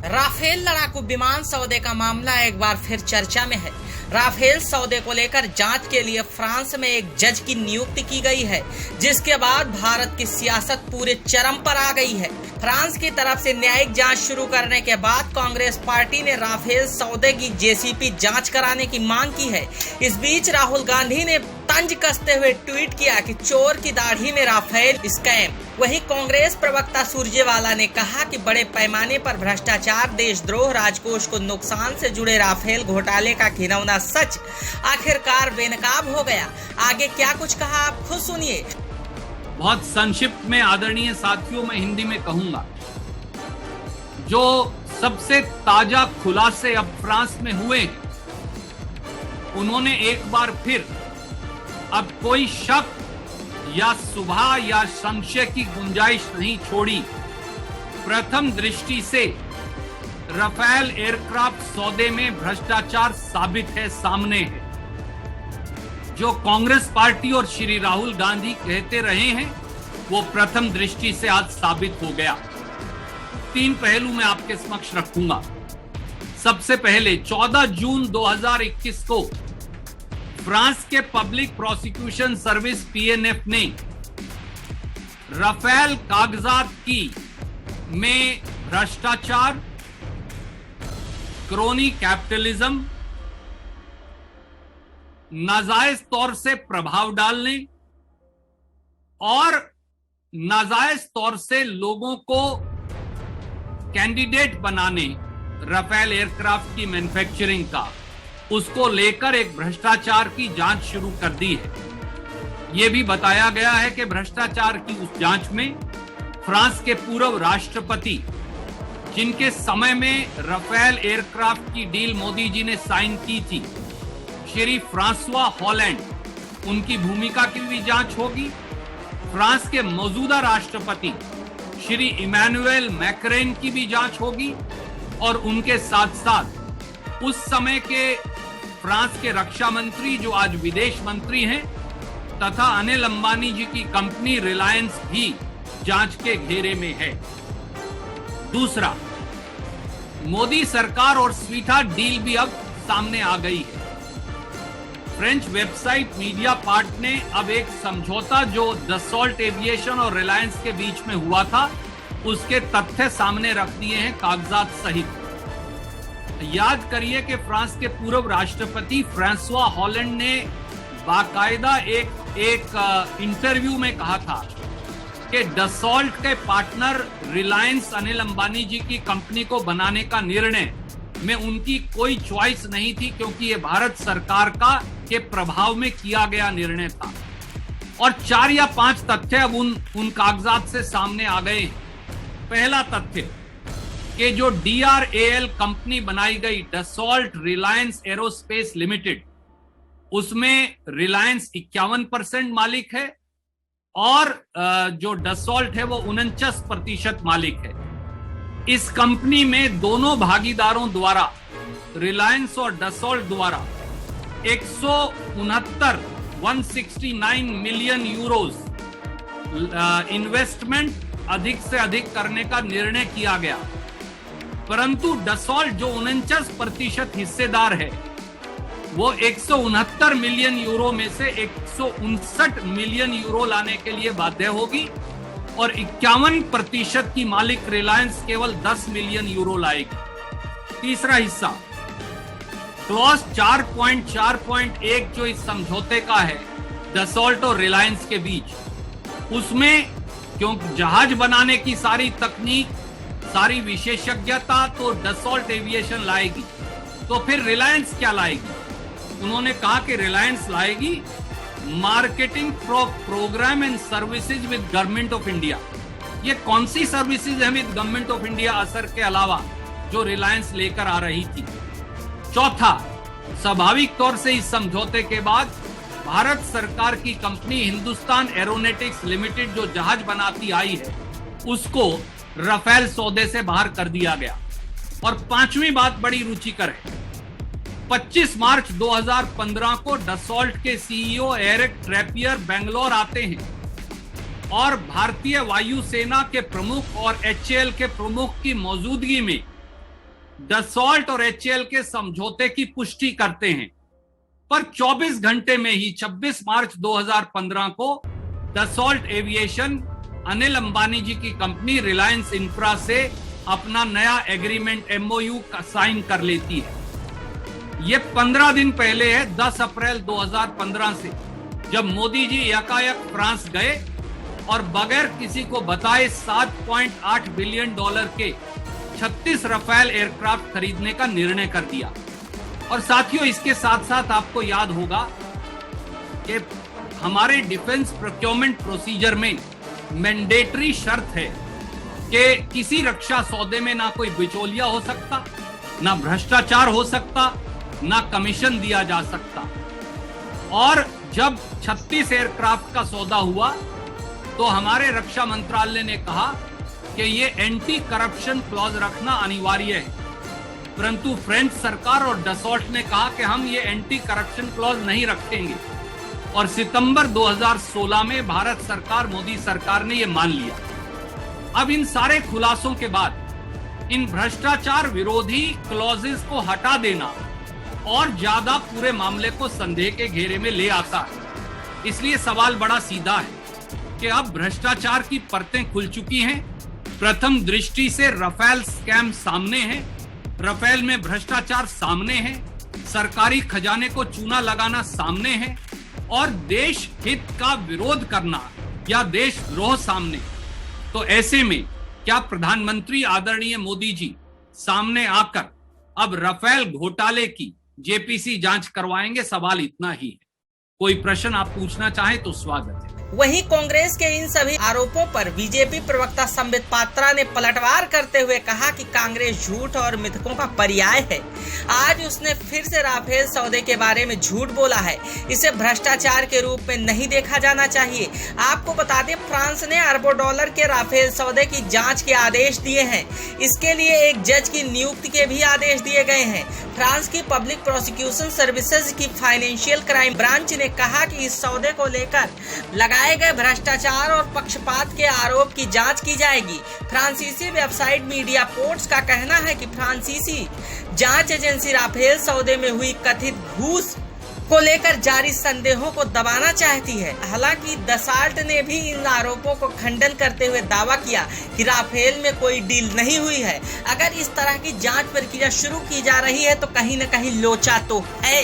Rafale लड़ाकू विमान सौदे का मामला एक बार फिर चर्चा में है। राफेल सौदे को लेकर जांच के लिए फ्रांस में एक जज की नियुक्ति की गई है, जिसके बाद भारत की सियासत पूरे चरम पर आ गई है। फ्रांस की तरफ से न्यायिक जांच शुरू करने के बाद कांग्रेस पार्टी ने राफेल सौदे की जेसीपी जांच कराने की मांग की है। इस बीच राहुल गांधी ने तंज कसते हुए ट्वीट किया कि चोर की दाढ़ी में राफेल स्कैम। वहीं कांग्रेस प्रवक्ता सुरजेवाला ने कहा कि बड़े पैमाने पर भ्रष्टाचार, देशद्रोह, राजकोष को नुकसान से जुड़े राफेल घोटाले का घिनौना सच आखिरकार बेनकाब हो गया। आगे क्या कुछ कहा आप खुद सुनिए। बहुत संक्षिप्त में आदरणीय साथियों मैं हिंदी में कहूंगा, जो सबसे ताजा खुलासे अब फ्रांस में हुए हैं, उन्होंने एक बार फिर अब कोई शक या सुबह या संशय की गुंजाइश नहीं छोड़ी। प्रथम दृष्टि से राफेल एयरक्राफ्ट सौदे में भ्रष्टाचार साबित है, सामने है। जो कांग्रेस पार्टी और श्री राहुल गांधी कहते रहे हैं, वो प्रथम दृष्टि से आज साबित हो गया। तीन पहलू मैं आपके समक्ष रखूंगा। सबसे पहले 14 जून 2021 को फ्रांस के पब्लिक प्रोसिक्यूशन सर्विस पीएनएफ ने राफेल कागजात की में भ्रष्टाचार, क्रोनी कैपिटलिज्म, नाजायज तौर से प्रभाव डालने और नाजायज तौर से लोगों को कैंडिडेट बनाने राफेल एयरक्राफ्ट की मैन्युफैक्चरिंग का, उसको लेकर एक भ्रष्टाचार की जांच शुरू कर दी है। यह भी बताया गया है कि भ्रष्टाचार की उस जांच में फ्रांस के पूर्व राष्ट्रपति, जिनके समय में राफेल एयरक्राफ्ट की डील मोदी जी ने साइन की थी, श्री फ्रांसवा हॉलैंड, उनकी भूमिका की भी जांच होगी। फ्रांस के मौजूदा राष्ट्रपति श्री इमैनुएल मैक्रोन की भी जांच होगी और उनके साथ साथ उस समय के फ्रांस के रक्षा मंत्री, जो आज विदेश मंत्री हैं, तथा अनिल अंबानी जी की कंपनी रिलायंस भी जांच के घेरे में है। दूसरा, मोदी सरकार और स्वीटा डील भी अब सामने आ गई है। फ्रेंच वेबसाइट मीडिया पार्ट ने अब एक समझौता जो दसॉल्ट एविएशन और रिलायंस के बीच में हुआ था, उसके तथ्य सामने रख दिए हैं, कागजात सहित। याद करिए कि फ्रांस के पूर्व राष्ट्रपति फ्रांसवा हॉलैंड ने बाकायदा एक इंटरव्यू में कहा था कि डसॉल्ट के पार्टनर रिलायंस अनिल अंबानी जी की कंपनी को बनाने का निर्णय में उनकी कोई चॉइस नहीं थी, क्योंकि ये भारत सरकार के प्रभाव में किया गया निर्णय था। और 4 या 5 तथ्य अब उन कागजात से सामने आ गए हैं। पहला तथ्य कि जो DRAL कंपनी बनाई गई, डसॉल्ट रिलायंस एरोस्पेस लिमिटेड, उसमें रिलायंस 51% मालिक है और जो डसॉल्ट है वो 49% मालिक है। इस कंपनी में दोनों भागीदारों द्वारा, रिलायंस और डसॉल्ट द्वारा 169 मिलियन यूरोज इन्वेस्टमेंट अधिक से अधिक करने का निर्णय किया गया। परंतु डसॉल्ट जो 49% हिस्सेदार है, वो 169 मिलियन यूरो में से 159 मिलियन यूरो लाने के लिए बाध्य होगी और 51% की मालिक रिलायंस केवल 10 मिलियन यूरो लाएगी। तीसरा हिस्सा, क्लॉज 4.4.1 जो इस समझौते का है डसॉल्ट और रिलायंस के बीच, उसमें क्योंकि जहाज बनाने की सारी तकनीक, सारी विशेषज्ञता तो डसॉल्ट एविएशन लाएगी, तो फिर रिलायंस क्या लाएगी? उन्होंने कहा कि रिलायंस लाएगी marketing program and services with government of India. ये कौन सी सर्विसेज है विद गवर्नमेंट ऑफ इंडिया असर के अलावा जो रिलायंस लेकर आ रही थी? चौथा, स्वाभाविक तौर से इस समझौते के बाद भारत सरकार की कंपनी हिंदुस्तान एरोनॉटिक्स लिमिटेड जो जहाज बनाती आई है, उसको राफेल सौदे से बाहर कर दिया गया। और पांचवी बात बड़ी रुचिकर है, 25 मार्च 2015 को डसॉल्ट के सीईओ एरिक ट्रैपियर बेंगलोर आते हैं और भारतीय वायुसेना के प्रमुख और HAL के प्रमुख की मौजूदगी में डसॉल्ट और एचएएल के समझौते की पुष्टि करते हैं, पर 24 घंटे में ही 26 मार्च 2015 को डसॉल्ट एविएशन अनिल अंबानी जी की कंपनी रिलायंस इंफ्रा से अपना नया एग्रीमेंट एमओयू का साइन कर लेती है। ये 15 दिन पहले है, 10 अप्रैल 2015 से, जब मोदी जी यकायक फ्रांस गए और बगैर किसी को बताए $7.8 बिलियन के 36 रफेल एयरक्राफ्ट खरीदने का निर्णय कर दिया। और साथियों, इसके साथ साथ आपको याद होगा कि हमारे डिफेंस प्रोक्योरमेंट प्रोसीजर में मैंडेटरी शर्त है कि किसी रक्षा सौदे में ना कोई बिचौलिया हो सकता, ना भ्रष्टाचार हो सकता, ना कमीशन दिया जा सकता। और जब 36 एयरक्राफ्ट का सौदा हुआ तो हमारे रक्षा मंत्रालय ने कहा कि ये एंटी करप्शन क्लॉज रखना अनिवार्य है, परंतु फ्रेंच सरकार और डसॉल्ट ने कहा कि हम ये एंटी करप्शन क्लॉज नहीं रखेंगे। और सितंबर 2016 में भारत सरकार, मोदी सरकार ने ये मान लिया। अब इन सारे खुलासों के बाद इन भ्रष्टाचार विरोधी क्लॉजेस को हटा देना और ज्यादा पूरे मामले को संदेह के घेरे में ले आता है। इसलिए सवाल बड़ा सीधा है कि अब भ्रष्टाचार की परतें खुल चुकी हैं। प्रथम दृष्टि से रफेल स्कैम सामने है, रफेल में भ्रष्टाचार सामने है, सरकारी खजाने को चूना लगाना सामने है और देश हित का विरोध करना या देशद्रोह सामने। तो ऐसे में क्या प्रधानमंत्री आदरणीय मोदी जी सामने आकर अब रफेल घोटाले की जेपीसी जांच करवाएंगे? सवाल इतना ही है। कोई प्रश्न आप पूछना चाहें तो स्वागत है। वहीं कांग्रेस के इन सभी आरोपों पर बीजेपी प्रवक्ता संबित पात्रा ने पलटवार करते हुए कहा कि कांग्रेस झूठ और मिथकों का पर्याय है। आज उसने फिर से राफेल सौदे के बारे में झूठ बोला है। इसे भ्रष्टाचार के रूप में नहीं देखा जाना चाहिए। आपको बता दें, फ्रांस ने अरबों डॉलर के राफेल सौदे की जांच के आदेश दिए हैं। इसके लिए एक जज की नियुक्ति के भी आदेश दिए गए हैं। फ्रांस की पब्लिक प्रोसिक्यूशन सर्विसेज की फाइनेंशियल क्राइम ब्रांच ने कहा कि इस सौदे को लेकर लगाए गए भ्रष्टाचार और पक्षपात के आरोप की जांच की जाएगी। फ्रांसीसी वेबसाइट मीडिया पोर्ट्स का कहना है कि फ्रांसीसी जांच एजेंसी राफेल सौदे में हुई कथित घूस को लेकर जारी संदेहों को दबाना चाहती है। हालांकि डसॉल्ट ने भी इन आरोपों को खंडन करते हुए दावा किया कि राफेल में कोई डील नहीं हुई है। अगर इस तरह की जांच प्रक्रिया शुरू की जा रही है तो कहीं न कहीं लोचा तो है।